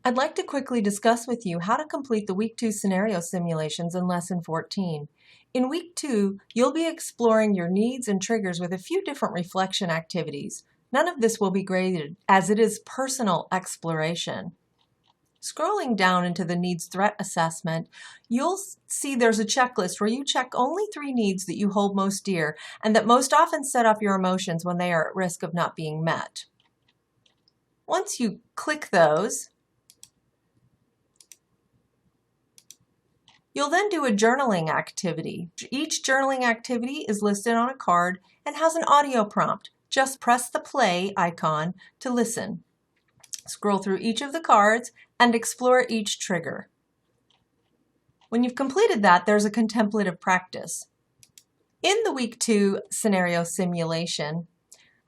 I'd like to quickly discuss with you how to complete the Week 2 scenario simulations in Lesson 14. In Week 2, you'll be exploring your needs and triggers with a few different reflection activities. None of this will be graded, as it is personal exploration. Scrolling down into the needs threat assessment, you'll see there's a checklist where you check only 3 needs that you hold most dear and that most often set off your emotions when they are at risk of not being met. Once you click those, you'll then do a journaling activity. Each journaling activity is listed on a card and has an audio prompt. Just press the play icon to listen. Scroll through each of the cards and explore each trigger. When you've completed that, there's a contemplative practice. In the Week 2 scenario simulation,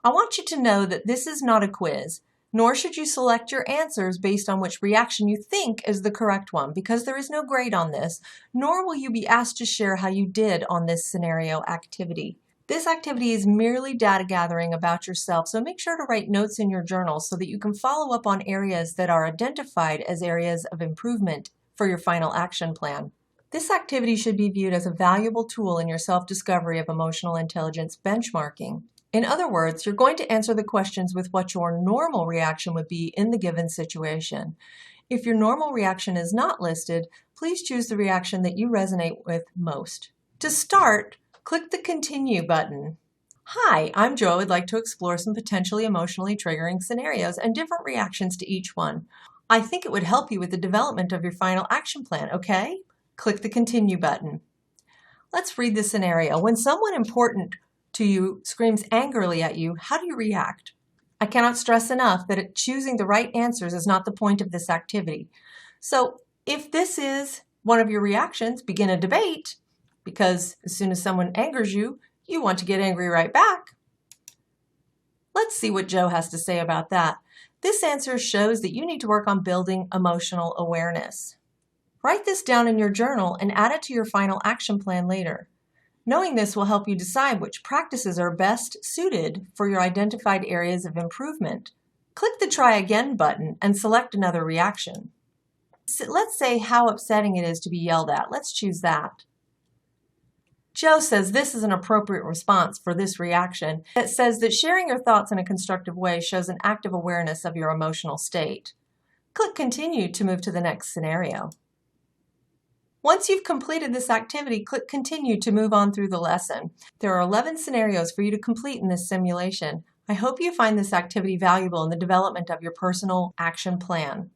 I want you to know that this is not a quiz, nor should you select your answers based on which reaction you think is the correct one, because there is no grade on this, nor will you be asked to share how you did on this scenario activity. This activity is merely data gathering about yourself, so make sure to write notes in your journal so that you can follow up on areas that are identified as areas of improvement for your final action plan. This activity should be viewed as a valuable tool in your self-discovery of emotional intelligence benchmarking. In other words, you're going to answer the questions with what your normal reaction would be in the given situation. If your normal reaction is not listed, please choose the reaction that you resonate with most. To start, click the Continue button. Hi, I'm Joe. I'd like to explore some potentially emotionally triggering scenarios and different reactions to each one. I think it would help you with the development of your final action plan, okay? Click the Continue button. Let's read the scenario. When someone important to you screams angrily at you, how do you react? I cannot stress enough that choosing the right answers is not the point of this activity. So if this is one of your reactions, begin a debate, because as soon as someone angers you, you want to get angry right back. Let's see what Joe has to say about that. This answer shows that you need to work on building emotional awareness. Write this down in your journal and add it to your final action plan later. Knowing this will help you decide which practices are best suited for your identified areas of improvement. Click the Try Again button and select another reaction. Let's say how upsetting it is to be yelled at. Let's choose that. Joe says this is an appropriate response for this reaction. It says that sharing your thoughts in a constructive way shows an active awareness of your emotional state. Click Continue to move to the next scenario. Once you've completed this activity, click Continue to move on through the lesson. There are 11 scenarios for you to complete in this simulation. I hope you find this activity valuable in the development of your personal action plan.